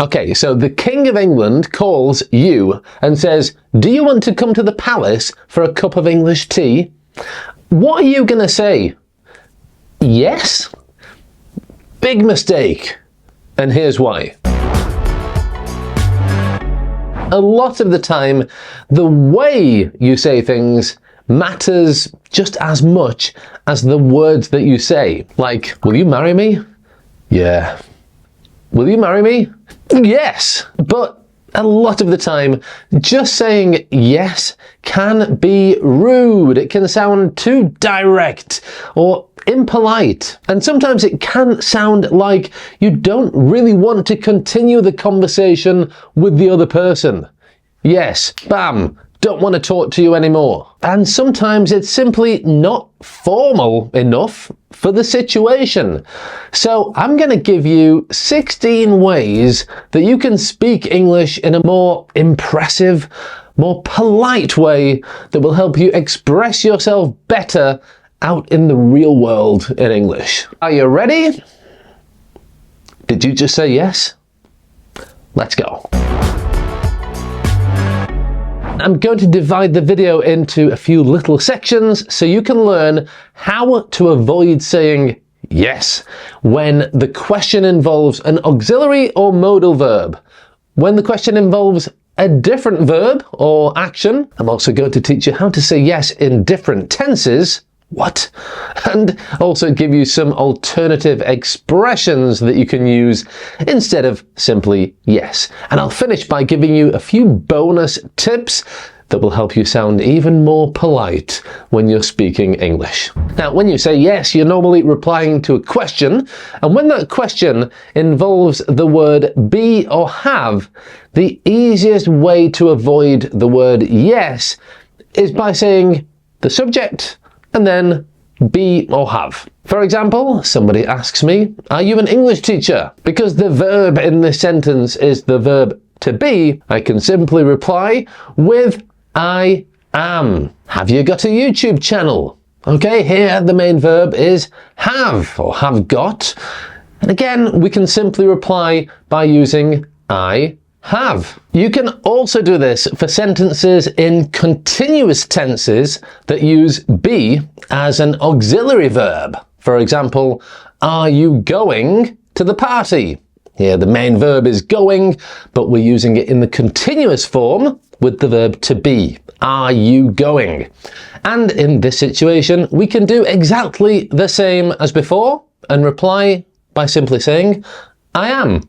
Okay, so the King of England calls you and says, do you want to come to the palace for a cup of English tea? What are you going to say? Yes? Big mistake. And here's why. A lot of the time, the way you say things matters just as much as the words that you say. Like, will you marry me? Yeah. Will you marry me? Yes. But a lot of the time, just saying yes can be rude. It can sound too direct or impolite. And sometimes it can sound like you don't really want to continue the conversation with the other person. Yes, bam, don't want to talk to you anymore. And sometimes it's simply not formal enough for the situation. So I'm going to give you 16 ways that you can speak English in a more impressive, more polite way that will help you express yourself better out in the real world in English. Are you ready? Did you just say yes? Let's go. I'm going to divide the video into a few little sections so you can learn how to avoid saying yes when the question involves an auxiliary or modal verb. When the question involves a different verb or action, I'm also going to teach you how to say yes in different tenses. What? And also give you some alternative expressions that you can use instead of simply yes. And I'll finish by giving you a few bonus tips that will help you sound even more polite when you're speaking English. Now, when you say yes, you're normally replying to a question, and when that question involves the word be or have, the easiest way to avoid the word yes is by saying the subject and then be or have. For example, somebody asks me, are you an English teacher? Because the verb in this sentence is the verb to be, I can simply reply with I am. Have you got a YouTube channel? Okay, here the main verb is have or have got. And again, we can simply reply by using I have. You can also do this for sentences in continuous tenses that use be as an auxiliary verb. For example, are you going to the party? Here the main verb is going, but we're using it in the continuous form with the verb to be. Are you going? And in this situation, we can do exactly the same as before and reply by simply saying, I am.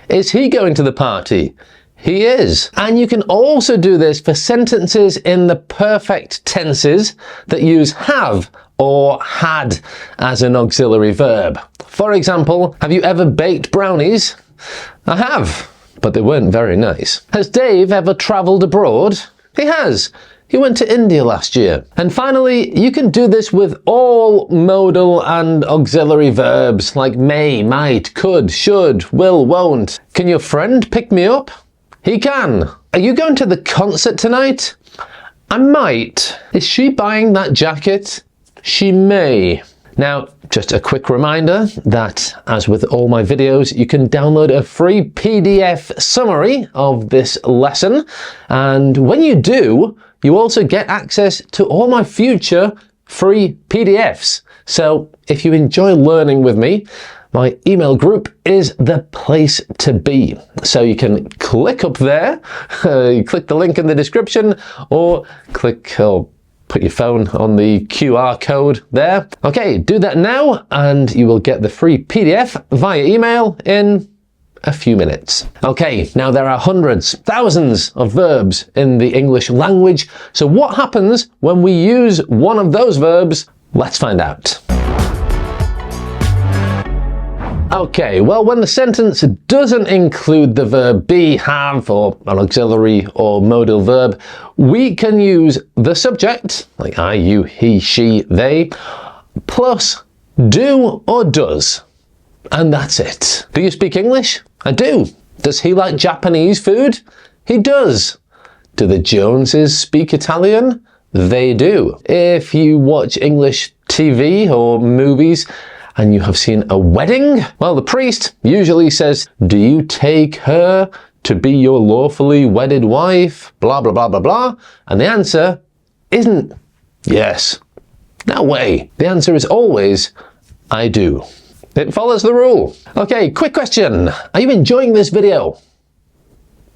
Is he going to the party? He is. And you can also do this for sentences in the perfect tenses that use have or had as an auxiliary verb. For example, have you ever baked brownies? I have, but they weren't very nice. Has Dave ever travelled abroad? He has. He went to India last year. And finally, you can do this with all modal and auxiliary verbs like may, might, could, should, will, won't. Can your friend pick me up? He can. Are you going to the concert tonight? I might. Is she buying that jacket? She may. Now, just a quick reminder that, as with all my videos, you can download a free PDF summary of this lesson. And when you do, you also get access to all my future free PDFs. So if you enjoy learning with me, my email group is the place to be. So you can click up there, click the link in the description, or put your phone on the QR code there. Okay, do that now and you will get the free PDF via email in a few minutes. Okay, now there are hundreds, thousands of verbs in the English language. So what happens when we use one of those verbs? Let's find out. Okay, well, when the sentence doesn't include the verb be, have, or an auxiliary or modal verb, we can use the subject, like I, you, he, she, they, plus do or does. And that's it. Do you speak English? I do. Does he like Japanese food? He does. Do the Joneses speak Italian? They do. If you watch English TV or movies, and you have seen a wedding, well, the priest usually says, do you take her to be your lawfully wedded wife? Blah, blah, blah, blah, blah. And the answer isn't yes. No way. The answer is always, I do. It follows the rule. Okay, quick question. Are you enjoying this video?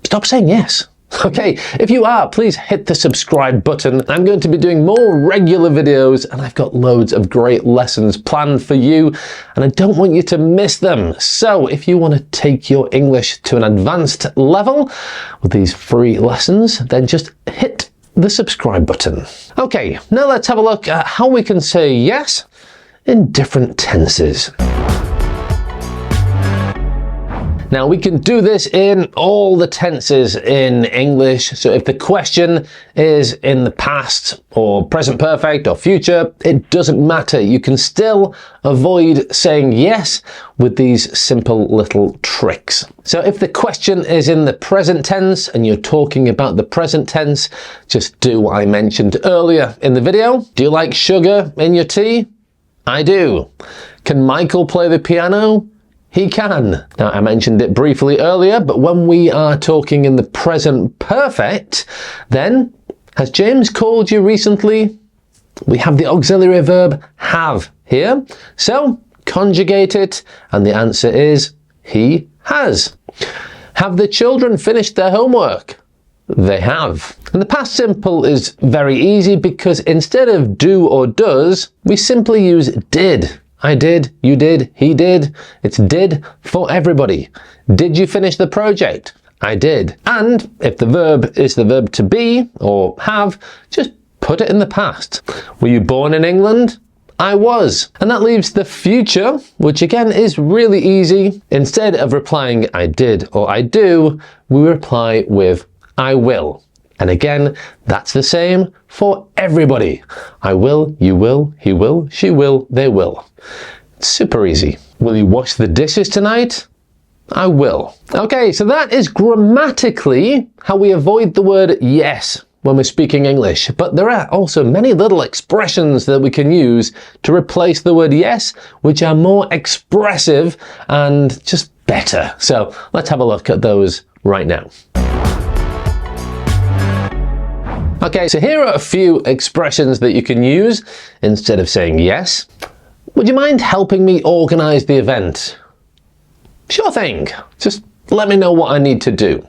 Stop saying yes. Okay, if you are, please hit the subscribe button. I'm going to be doing more regular videos, and I've got loads of great lessons planned for you, and I don't want you to miss them. So if you want to take your English to an advanced level with these free lessons, then just hit the subscribe button. Okay, now let's have a look at how we can say yes in different tenses. Now we can do this in all the tenses in English. So if the question is in the past or present perfect or future, it doesn't matter. You can still avoid saying yes with these simple little tricks. So if the question is in the present tense and you're talking about the present tense, just do what I mentioned earlier in the video. Do you like sugar in your tea? I do. Can Michael play the piano? He can. Now, I mentioned it briefly earlier, but when we are talking in the present perfect, then, has James called you recently? We have the auxiliary verb have here. So, conjugate it, and the answer is he has. Have the children finished their homework? They have. And the past simple is very easy because instead of do or does, we simply use did. I did, you did, he did. It's did for everybody. Did you finish the project? I did. And if the verb is the verb to be or have, just put it in the past. Were you born in England? I was. And that leaves the future, which again is really easy. Instead of replying I did or I do, we reply with I will. And again, that's the same for everybody. I will, you will, he will, she will, they will. It's super easy. Will you wash the dishes tonight? I will. Okay, so that is grammatically how we avoid the word yes when we're speaking English. But there are also many little expressions that we can use to replace the word yes, which are more expressive and just better. So let's have a look at those right now. Okay, so here are a few expressions that you can use instead of saying yes. Would you mind helping me organize the event? Sure thing. Just let me know what I need to do.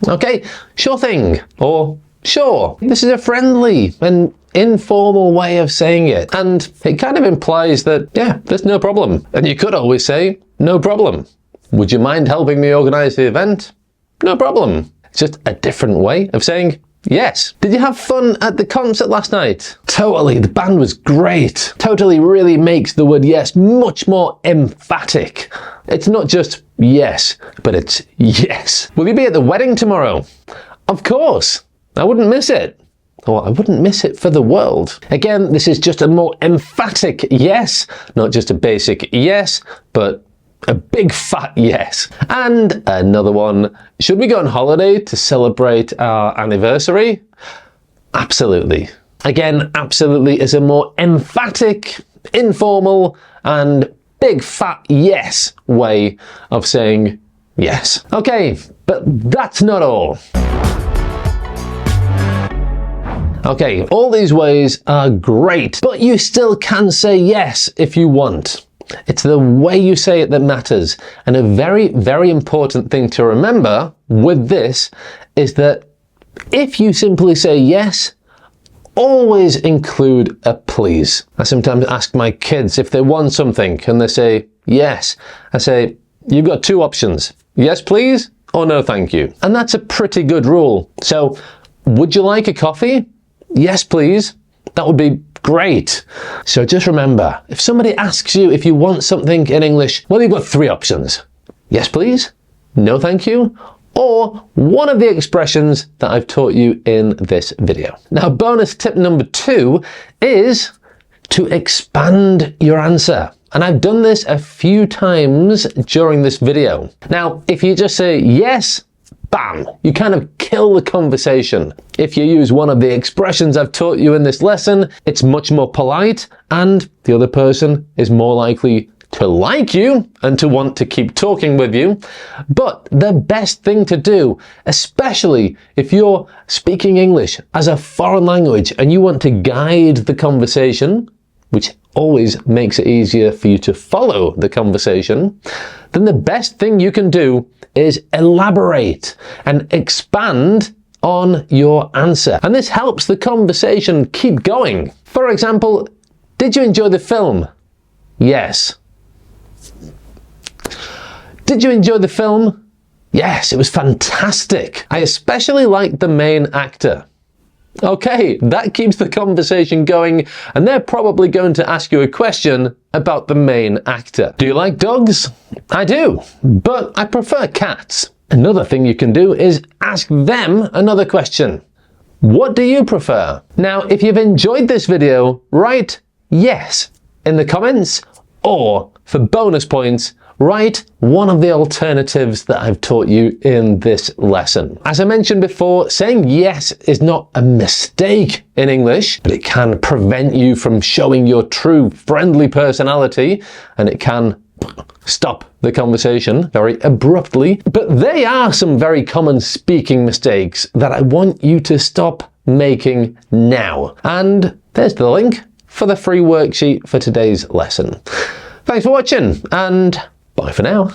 Okay, sure thing, or sure. This is a friendly and informal way of saying it, and it kind of implies that, yeah, there's no problem. And you could always say, no problem. Would you mind helping me organize the event? No problem. It's just a different way of saying yes. Did you have fun at the concert last night? Totally, the band was great. Totally really makes the word yes much more emphatic. It's not just yes, but it's yes. Will you be at the wedding tomorrow? Of course. I wouldn't miss it. Or I wouldn't miss it for the world. Again, this is just a more emphatic yes, not just a basic yes, but a big fat yes. And another one, should we go on holiday to celebrate our anniversary? Absolutely. Again, absolutely is a more emphatic, informal, and big fat yes way of saying yes. Okay, but that's not all. Okay, all these ways are great, but you still can say yes if you want. It's the way you say it that matters. And a very, very important thing to remember with this is that if you simply say yes, always include a please. I sometimes ask my kids if they want something and they say yes. I say, you've got two options. Yes, please, or no, thank you. And that's a pretty good rule. So, would you like a coffee? Yes, please. That would be great. So just remember, if somebody asks you if you want something in English, well, you've got three options. Yes, please, no, thank you, or one of the expressions that I've taught you in this video. Now, bonus tip number 2 is to expand your answer. And I've done this a few times during this video. Now, if you just say yes, bam, you kind of kill the conversation. If you use one of the expressions I've taught you in this lesson, it's much more polite and the other person is more likely to like you and to want to keep talking with you. But the best thing to do, especially if you're speaking English as a foreign language and you want to guide the conversation, which always makes it easier for you to follow the conversation, then the best thing you can do is elaborate and expand on your answer. And this helps the conversation keep going. For example, did you enjoy the film? Yes. Did you enjoy the film? Yes, it was fantastic. I especially liked the main actor. Okay, that keeps the conversation going, and they're probably going to ask you a question about the main actor. Do you like dogs? I do, but I prefer cats. Another thing you can do is ask them another question. What do you prefer? Now, if you've enjoyed this video, write yes in the comments, or for bonus points, write one of the alternatives that I've taught you in this lesson. As I mentioned before, saying yes is not a mistake in English, but it can prevent you from showing your true friendly personality, and it can stop the conversation very abruptly. But they are some very common speaking mistakes that I want you to stop making now. And there's the link for the free worksheet for today's lesson. Thanks for watching, and bye for now.